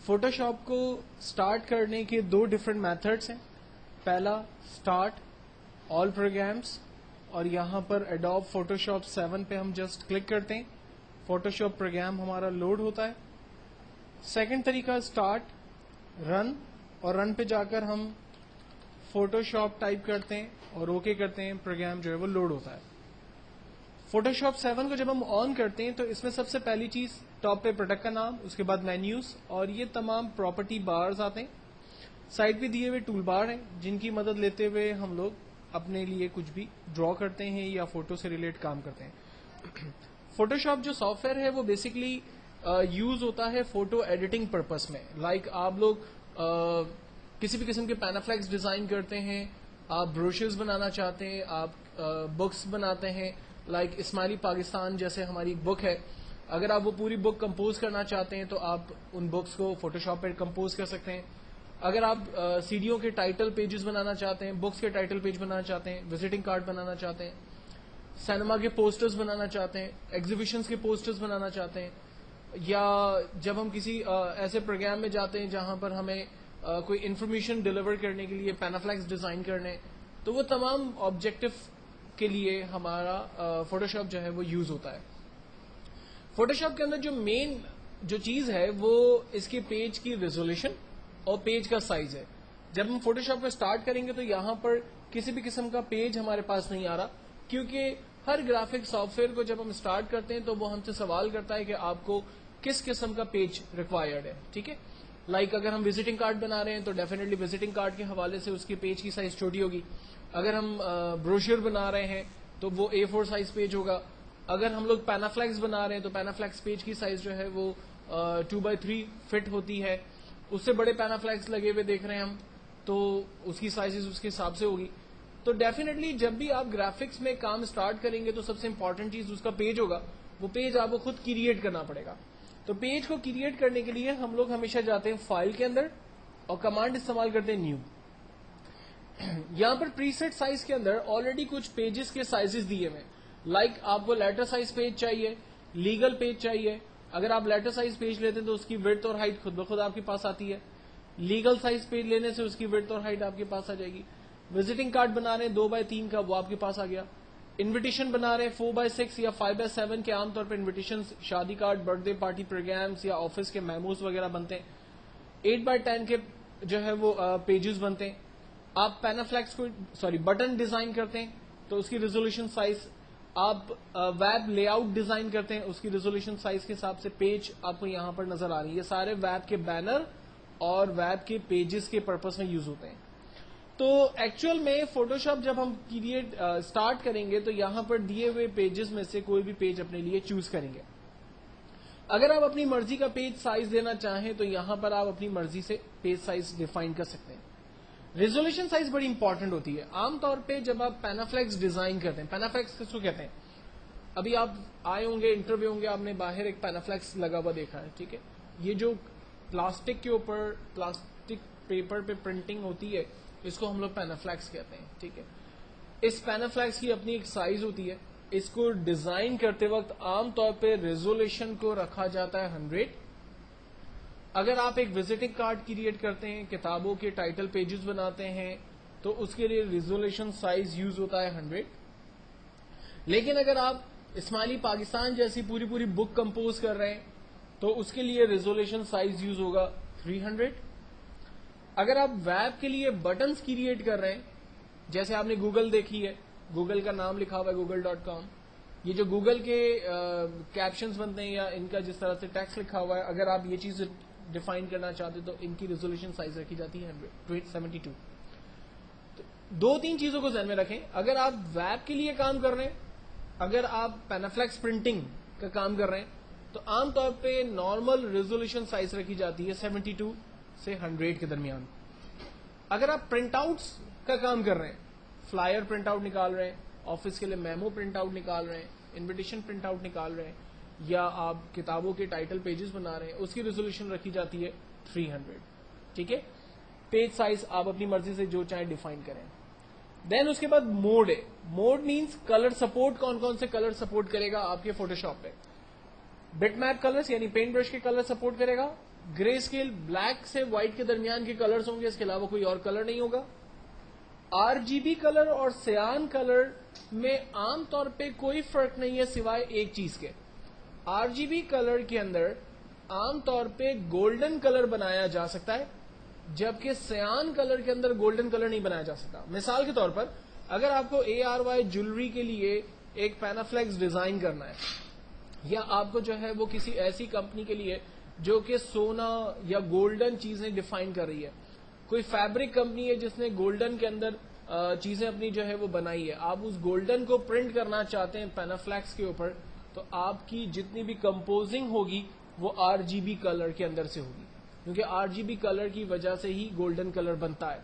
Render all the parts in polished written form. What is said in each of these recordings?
Photoshop کو start کرنے کے دو ڈفرینٹ میتھڈس ہیں. پہلا سٹارٹ آل پروگرامس, اور یہاں پر ایڈوب فوٹوشاپ 7 پہ ہم جسٹ کلک کرتے ہیں, فوٹوشاپ پروگرام ہمارا لوڈ ہوتا ہے. سیکنڈ طریقہ سٹارٹ رن, اور رن پہ جا کر ہم فوٹوشاپ ٹائپ کرتے ہیں اور اوکے کرتے ہیں, پروگرام جو ہے وہ لوڈ ہوتا ہے. فوٹوشاپ 7 کو جب ہم آن کرتے ہیں تو اس میں سب سے پہلی چیز ٹاپ پہ پروڈکٹ کا نام, اس کے بعد مینیوز, اور یہ تمام پراپرٹی بارز آتے ہیں. سائڈ پہ دیے ہوئے ٹول بار ہیں جن کی مدد لیتے ہوئے ہم لوگ اپنے لیے کچھ بھی ڈرا کرتے ہیں یا فوٹو سے ریلیٹ کام کرتے ہیں. فوٹوشاپ جو سافٹ ویئر ہے وہ بیسکلی یوز ہوتا ہے فوٹو ایڈیٹنگ پرپز میں. لائک آپ لوگ کسی بھی قسم کے پینافلیکس ڈیزائن کرتے ہیں, آپ بروشرز بنانا چاہتے ہیں, آپ بکس بناتے ہیں, لائک اسماعیلی پاکستان جیسے ہماری بک ہے, اگر آپ وہ پوری بک کمپوز کرنا چاہتے ہیں تو آپ ان بکس کو فوٹوشاپ پہ کمپوز کر سکتے ہیں. اگر آپ سیڈیوں کے ٹائٹل پیجز بنانا چاہتے ہیں, بکس کے ٹائٹل پیج بنانا چاہتے ہیں, وزٹنگ کارڈ بنانا چاہتے ہیں, سینما کے پوسٹرز بنانا چاہتے ہیں, ایگزیبیشنز کے پوسٹرز بنانا چاہتے ہیں, یا جب ہم کسی ایسے پروگرام میں جاتے ہیں جہاں پر ہمیں کوئی انفارمیشن ڈیلیور کرنے کے لیے پینافلیکس ڈیزائن کرنے, تو وہ تمام آبجیکٹو کے لیے ہمارا فوٹوشاپ جو ہے وہ یوز ہوتا ہے. فوٹوشاپ کے اندر جو مین جو چیز ہے وہ اس کے پیج کی ریزولوشن اور پیج کا سائز ہے. جب ہم فوٹوشاپ کو سٹارٹ کریں گے تو یہاں پر کسی بھی قسم کا پیج ہمارے پاس نہیں آ رہا, کیونکہ ہر گرافک سافٹ ویئر کو جب ہم سٹارٹ کرتے ہیں تو وہ ہم سے سوال کرتا ہے کہ آپ کو کس قسم کا پیج ریکوائرڈ ہے. ٹھیک ہے, لائک اگر ہم وزٹنگ کارڈ بنا رہے ہیں تو ڈیفینیٹلی وزٹنگ کارڈ کے حوالے سے اس کے پیج کی سائز چھوٹی ہوگی. اگر ہم بروشر بنا رہے ہیں تو وہ A4 سائز پیج ہوگا. اگر ہم لوگ پینافلیکس بنا رہے ہیں تو پینافلیکس پیج کی سائز جو ہے وہ 2x3 فٹ ہوتی ہے. اس سے بڑے پینافلیکس لگے ہوئے دیکھ رہے ہیں ہم تو اس کی سائز اس کے حساب سے ہوگی. تو ڈیفینیٹلی جب بھی آپ گرافکس میں کام سٹارٹ کریں گے تو سب سے امپورٹنٹ چیز اس کا پیج ہوگا. وہ پیج آپ کو خود کریٹ کرنا پڑے گا. تو پیج کو کریٹ کرنے کے لیے ہم لوگ ہمیشہ جاتے ہیں فائل کے اندر اور کمانڈ استعمال کرتے ہیں نیو. یہاں پر پری سیٹ سائز کے اندر آلریڈی کچھ پیجز کے سائزز دیے ہوئے, لائک آپ کو لیٹر سائز پیج چاہیے, لیگل پیج چاہیے. اگر آپ لیٹر سائز پیج لیتے ہیں تو اس کی وڈتھ اور ہائٹ خود بخود آپ کے پاس آتی ہے. لیگل سائز پیج لینے سے اس کی وڈتھ اور ہائٹ آپ کے پاس آ جائے گی. وزٹنگ کارڈ بنا رہے ہیں 2x3 کا, وہ آپ کے پاس آ گیا. انویٹیشن بنا رہے ہیں 4x6 یا 5x7 کے, عام طور پہ انویٹیشن شادی card, birthday party programs یا آفس کے میموز وغیرہ بنتے ہیں. 8x10 کے جو ہے وہ پیجز بنتے ہیں. آپ پینافلیکس کو بٹن ڈیزائن کرتے ہیں تو اس کی ریزولوشن سائز, آپ ویب لے آؤٹ ڈیزائن کرتے ہیں اس کی ریزولوشن سائز کے حساب سے پیج آپ کو یہاں پر نظر آ رہی ہے. یہ سارے ویب کے بینر اور ویب کے پیجز کے پرپز میں یوز ہوتے ہیں. تو ایکچوئل میں فوٹوشاپ جب ہم کریٹ سٹارٹ کریں گے تو یہاں پر دیے ہوئے پیجز میں سے کوئی بھی پیج اپنے لیے چوز کریں گے. اگر آپ اپنی مرضی کا پیج سائز دینا چاہیں تو یہاں پر آپ اپنی مرضی سے پیج سائز ڈیفائن کر سکتے ہیں. ریزولوشن سائز بڑی امپورٹنٹ ہوتی ہے. عام طور پہ جب آپ پینافلیکس ڈیزائن کرتے ہیں, پینافلیکس کس کو کہتے ہیں, ابھی آپ آئے ہوں گے انٹرویو ہوں گے, آپ نے باہر ایک پینافلیکس لگا ہوا دیکھا ہے. ٹھیک ہے, یہ جو پلاسٹک کے اوپر پلاسٹک پیپر پہ پرنٹنگ ہوتی ہے اس کو ہم لوگ پینافلیکس کہتے ہیں. ٹھیک ہے, اس پینافلیکس کی اپنی ایک سائز ہوتی ہے. اس کو ڈیزائن کرتے وقت عام طور پہ ریزولوشن کو رکھا جاتا ہے 100. اگر آپ ایک وزٹنگ کارڈ کریٹ کرتے ہیں, کتابوں کے ٹائٹل پیجز بناتے ہیں تو اس کے لیے ریزولوشن سائز یوز ہوتا ہے 100. لیکن اگر آپ اسماعیلی پاکستان جیسی پوری بک کمپوز کر رہے ہیں تو اس کے لیے ریزولوشن سائز یوز ہوگا 300. اگر آپ ویب کے لیے بٹنز کریٹ کر رہے ہیں, جیسے آپ نے گوگل دیکھی ہے, گوگل کا نام لکھا ہوا ہے google.com, یہ جو گوگل کے کیپشنز بنتے ہیں یا ان کا جس طرح سے ٹیکسٹ لکھا ہوا ہے, اگر آپ یہ چیز ڈیفائن کرنا چاہتے تو ان کی ریزولوشن سائز رکھی جاتی ہے 72. تو 2-3 چیزوں کو ذہن میں رکھیں. اگر آپ ویب کے لیے کام کر رہے ہیں, اگر آپ پینافلیکس پرنٹنگ کا کام کر رہے ہیں تو عام طور پہ نارمل ریزولوشن سائز رکھی جاتی ہے 72 سے 100 کے درمیان. اگر آپ پرنٹ آؤٹس کا کام کر رہے ہیں, فلائر پرنٹ آؤٹ نکال رہے ہیں, آفس کے لیے میمو پرنٹ آؤٹ نکال رہے ہیں, انویٹیشن پرنٹ آؤٹ نکال رہے ہیں, یا آپ کتابوں کے ٹائٹل پیجز بنا رہے ہیں, اس کی ریزولوشن رکھی جاتی ہے 300. ٹھیک ہے, پیج سائز آپ اپنی مرضی سے جو چاہیں ڈیفائن کریں. دین اس کے بعد موڈ ہے. موڈ مینس کلر سپورٹ, کون کون سے کلر سپورٹ کرے گا آپ کے فوٹوشاپ پہ. بٹ میپ کلرز یعنی پینٹ برش کے کلر سپورٹ کرے گا. گرے اسکیل بلیک سے وائٹ کے درمیان کے کلرز ہوں گے, اس کے علاوہ کوئی اور کلر نہیں ہوگا. آر جی بی کلر اور سیان کلر میں عام طور پہ کوئی فرق نہیں ہے سوائے ایک چیز کے. آر جی بی کلر کے اندر عام طور پہ گولڈن کلر بنایا جا سکتا ہے, جبکہ سیان کلر کے اندر گولڈن کلر نہیں بنایا جا سکتا. مثال کے طور پر اگر آپ کو اے آر وائی جولری کے لیے ایک پینافلیکس ڈیزائن کرنا ہے, یا آپ کو جو ہے وہ کسی ایسی کمپنی کے لیے جو کہ سونا یا گولڈن چیزیں ڈیفائن کر رہی ہے, کوئی فیبرک کمپنی ہے جس نے گولڈن کے اندر چیزیں اپنی جو ہے وہ بنائی ہے, آپ اس گولڈن کو پرنٹ کرنا چاہتے ہیں پینافلیکس کے اوپر, تو آپ کی جتنی بھی کمپوزنگ ہوگی وہ آر جی بی کلر کے اندر سے ہوگی, کیونکہ آر جی بی کلر کی وجہ سے ہی گولڈن کلر بنتا ہے,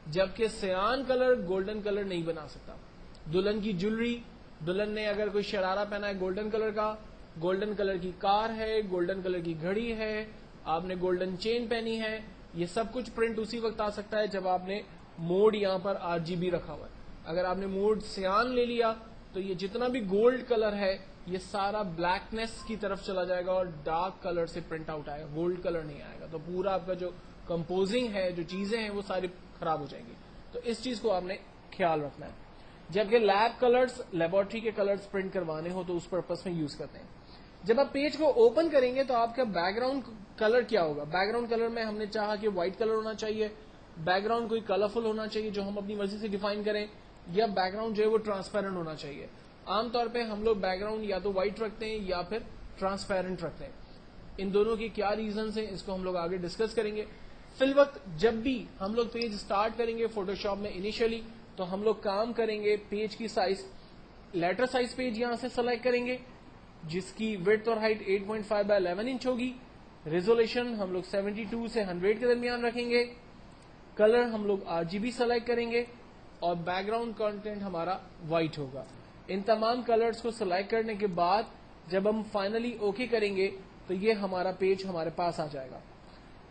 جبکہ سیان کلر گولڈن کلر نہیں بنا سکتا. دلہن کی جولری, دلہن نے اگر کوئی شرارہ پہنا ہے گولڈن کلر کا, گولڈن کلر کی کار ہے, گولڈن کلر کی گھڑی ہے, آپ نے گولڈن چین پہنی ہے, یہ سب کچھ پرنٹ اسی وقت آ سکتا ہے جب آپ نے موڈ یہاں پر آر جی بی رکھا ہوا ہے. اگر آپ نے موڈ سیان لے لیا تو یہ جتنا بھی گولڈ کلر ہے یہ سارا بلیکنیس کی طرف چلا جائے گا اور ڈارک کلر سے پرنٹ آؤٹ آئے گا, گولڈ کلر نہیں آئے گا, تو پورا آپ کا جو کمپوزنگ ہے, جو چیزیں ہیں وہ ساری خراب ہو جائیں گی. تو اس چیز کو آپ نے خیال رکھنا ہے. جبکہ لیب کلرز, لیبورٹری کے کلرز پرنٹ کروانے ہو تو اس پرپز میں یوز کرتے ہیں. جب آپ پیج کو اوپن کریں گے تو آپ کا بیک گراؤنڈ کلر کیا ہوگا؟ بیک گراؤنڈ کلر میں ہم نے چاہا کہ وائٹ کلر ہونا چاہیے, بیک گراؤنڈ کوئی کلرفل ہونا چاہیے جو ہم اپنی مرضی سے ڈیفائن کریں, یا بیک گراؤنڈ جو ہے وہ ٹرانسپیرنٹ ہونا چاہیے. عام طور پہ ہم لوگ بیک گراؤنڈ یا تو وائٹ رکھتے ہیں یا پھر ٹرانسپیرنٹ رکھتے ہیں. ان دونوں کی کیا ریزنز ہیں اس کو ہم لوگ آگے ڈسکس کریں گے. فی الوقت جب بھی ہم لوگ پیج سٹارٹ کریں گے فوٹوشاپ میں انیشیلی, تو ہم لوگ کام کریں گے پیج کی سائز, لیٹر سائز پیج یہاں سے سلیکٹ کریں گے جس کی وڈتھ اور ہائٹ 8.5 بائی 11 انچ ہوگی. ریزولیشن ہم لوگ 72 سے 100 کے درمیان رکھیں گے. کلر ہم لوگ آر جی بی سلیکٹ کریں گے اور بیک گراؤنڈ کانٹینٹ ہمارا وائٹ ہوگا. ان تمام کلرز کو سلیکٹ کرنے کے بعد جب ہم فائنلی اوکے کریں گے تو یہ ہمارا پیج ہمارے پاس آ جائے گا.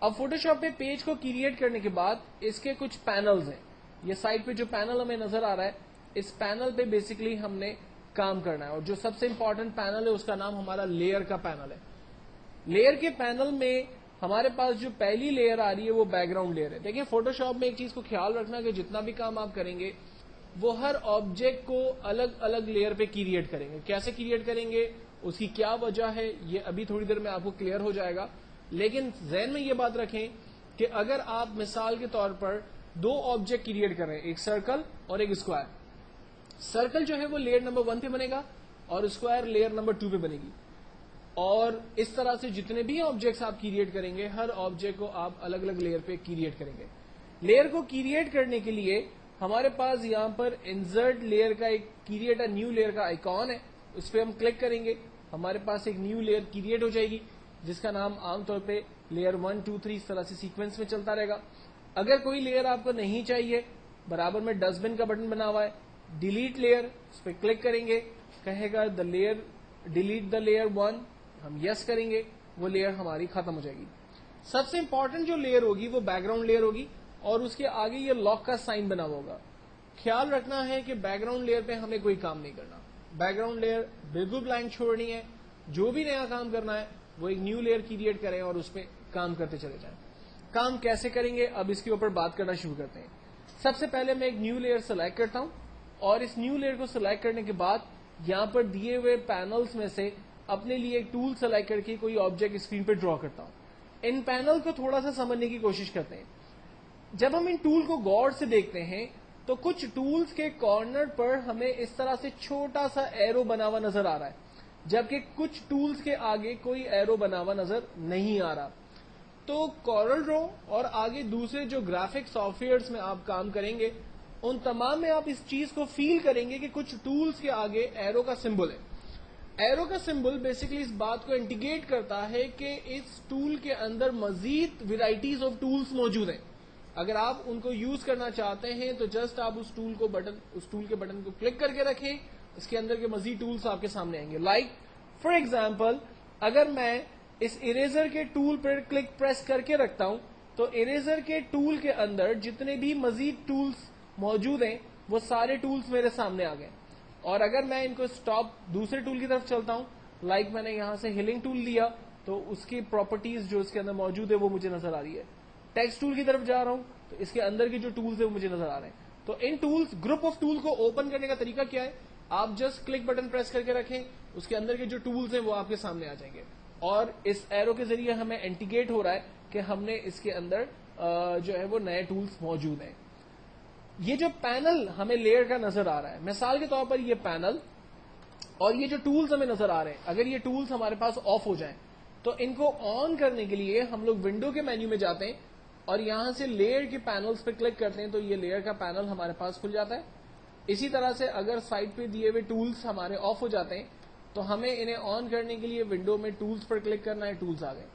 اب فوٹوشاپ پہ پیج کو کریٹ کرنے کے بعد اس کے کچھ پینلز ہیں. یہ سائڈ پہ جو پینل ہمیں نظر آ رہا ہے, اس پینل پہ بیسکلی ہم نے کام کرنا ہے, اور جو سب سے امپورٹنٹ پینل ہے اس کا نام ہمارا لیئر کا پینل ہے. لیئر کے پینل میں ہمارے پاس جو پہلی لیئر آ رہی ہے وہ بیک گراؤنڈ لیئر ہے. دیکھیں فوٹوشاپ میں ایک چیز کو خیال رکھنا کہ جتنا بھی کام آپ کریں گے وہ ہر آبجیکٹ کو الگ الگ لیئر پہ کریٹ کریں گے. کیسے کریٹ کریں گے, اس کی کیا وجہ ہے, یہ ابھی تھوڑی دیر میں آپ کو کلیئر ہو جائے گا. لیکن ذہن میں یہ بات رکھیں کہ اگر آپ مثال کے طور پر دو آبجیکٹ کریٹ کر رہے ہیں, ایک سرکل اور ایک اسکوائر, سرکل جو ہے وہ لیئر نمبر 1 پہ بنے گا اور اسکوائر لیئر نمبر 2 پہ بنے گی, اور اس طرح سے جتنے بھی آبجیکٹس آپ کریٹ کریں گے ہر آبجیکٹ کو آپ الگ الگ لیئر پہ کریٹ کریں گے. لیئر کو کریٹ کرنے کے لیے ہمارے پاس یہاں پر انسرٹ لیئر کا ایک کریٹ اے نیو لیئر کا آئیکن ہے, اس پہ ہم کلک کریں گے, ہمارے پاس ایک نیو لیئر کریٹ ہو جائے گی جس کا نام عام طور پہ لیئر 1 2 3 اس طرح سے سیکوینس میں چلتا رہے گا. اگر کوئی لیئر آپ کو نہیں چاہیے, برابر میں ڈسٹ بن کا بٹن بنا ہوا ہے, ڈیلیٹ لیئر, اس پہ کلک کریں گے, کہے گا دا لیئر ڈیلیٹ دا لیئر 1, ہم یس کریں گے, وہ لیئر ہماری ختم ہو جائے گی. سب سے امپورٹنٹ جو لیئر ہوگی وہ بیک گراؤنڈ لیئر ہوگی, اور اس کے آگے یہ لاک کا سائن بنا ہوگا. خیال رکھنا ہے کہ بیک گراؤنڈ لیئر پہ ہمیں کوئی کام نہیں کرنا, بیک گراؤنڈ لیئر بالکل بلینک چھوڑنی ہے. جو بھی نیا کام کرنا ہے وہ ایک نیو لیئر کریٹ کریں اور اس پہ کام کرتے چلے جائیں. کام کیسے کریں گے اب اس کے اوپر بات کرنا شروع کرتے ہیں. سب سے پہلے میں ایک نیو لیئر سلیکٹ کرتا ہوں, اور اس نیو لیئر کو سلیکٹ کرنے کے بعد یہاں پر دیے ہوئے پینلز میں سے اپنے لیے ایک ٹول سلیکٹ کر کے کوئی آبجیکٹ اسکرین پہ ڈرا کرتا ہوں. ان پینل کو تھوڑا سا سمجھنے کی کوشش کرتے ہیں. جب ہم ان ٹول کو غور سے دیکھتے ہیں تو کچھ ٹولز کے کارنر پر ہمیں اس طرح سے چھوٹا سا ایرو بنا ہوا نظر آ رہا ہے, جبکہ کچھ ٹولز کے آگے کوئی ایرو بنا ہوا نظر نہیں آ رہا. تو کورل ڈرا اور آگے دوسرے جو گرافک سافٹ ویئرز میں آپ کام کریں گے ان تمام میں آپ اس چیز کو فیل کریں گے کہ کچھ ٹولز کے آگے ایرو کا سمبل ہے. ایرو کا سمبل بیسکلی اس بات کو انڈیکیٹ کرتا ہے کہ اس ٹول کے اندر مزید ویرائٹیز آف ٹولز موجود ہیں. اگر آپ ان کو یوز کرنا چاہتے ہیں تو جسٹ آپ اس ٹول کے بٹن کو کلک کر کے رکھیں, اس کے اندر کے مزید ٹولز آپ کے سامنے آئیں گے. لائک فار ایگزامپل اگر میں اس اریزر کے ٹول پر کلک پریس کر کے رکھتا ہوں تو اریزر کے ٹول کے اندر جتنے بھی مزید ٹولز موجود ہیں وہ سارے ٹولز میرے سامنے آ گئے. اور اگر میں ان کو اسٹاپ دوسرے ٹول کی طرف چلتا ہوں لائک میں نے یہاں سے ہلنگ ٹول لیا تو اس کی پراپرٹیز جو اس کے اندر موجود ہے وہ مجھے نظر آ رہی ہے. ٹیکسٹ ٹول کی طرف جا رہا ہوں تو اس کے اندر کے جو ٹولز ہیں وہ مجھے نظر آ رہے ہیں. تو ان ٹولز گروپ آف ٹول کو اوپن کرنے کا طریقہ کیا ہے؟ آپ جسٹ کلک بٹن پریس کر کے رکھیں, اس کے اندر کے جو ٹولز ہیں وہ آپ کے سامنے آ جائیں گے, اور اس ایرو کے ذریعے ہمیں انڈیکیٹ ہو رہا ہے کہ ہم نے اس کے اندر جو ہے وہ نئے ٹولز موجود ہیں. یہ جو پینل ہمیں لیئر کا نظر آ رہا ہے, مثال کے طور پر یہ پینل اور یہ جو ٹولز ہمیں نظر آ رہے ہیں, اگر یہ ٹولز ہمارے پاس آف ہو جائیں تو ان کو آن کرنے کے لیے ہم لوگ ونڈو کے مینیو میں جاتے ہیں اور یہاں سے لیئر کے پینلز پہ کلک کرتے ہیں تو یہ لیئر کا پینل ہمارے پاس کھل جاتا ہے. اسی طرح سے اگر سائڈ پہ دیے ہوئے ٹولز ہمارے آف ہو جاتے ہیں تو ہمیں انہیں آن کرنے کے لیے ونڈو میں ٹولز پر کلک کرنا ہے, ٹولز آ گئے.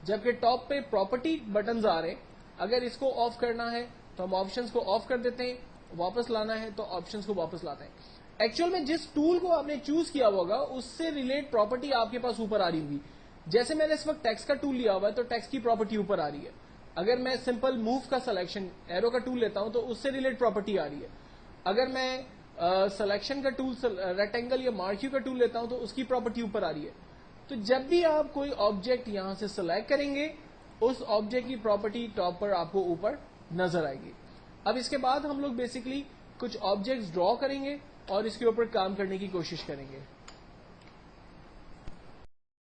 جبکہ ٹاپ پہ پراپرٹی بٹنز آ رہے ہیں, اگر اس کو آف کرنا ہے تو ہم آپشنز کو آف کر دیتے ہیں, واپس لانا ہے تو آپشنز کو واپس لاتے ہیں. ایکچوئل میں جس ٹول کو آپ نے چوز کیا ہوگا اس سے ریلیٹ پراپرٹی آپ کے پاس اوپر آ رہی ہوگی. جیسے میں نے اس وقت ٹیکسٹ کا ٹول لیا ہوا ہے تو ٹیکسٹ کی پراپرٹی اوپر آ رہی ہے. اگر میں سمپل موو کا سلیکشن ایرو کا ٹول لیتا ہوں تو اس سے ریلیٹ پراپرٹی آ رہی ہے. اگر میں سلیکشن کا ٹول ریکٹینگل یا مارکیو کا ٹول لیتا ہوں تو اس کی پراپرٹی اوپر آ رہی ہے. تو جب بھی آپ کوئی آبجیکٹ یہاں سے سلیکٹ کریں گے اس آبجیکٹ کی پراپرٹی ٹاپ پر آپ کو اوپر نظر آئے گی. اب اس کے بعد ہم لوگ بیسکلی کچھ آبجیکٹس ڈرا کریں گے اور اس کے اوپر کام کرنے کی کوشش کریں گے.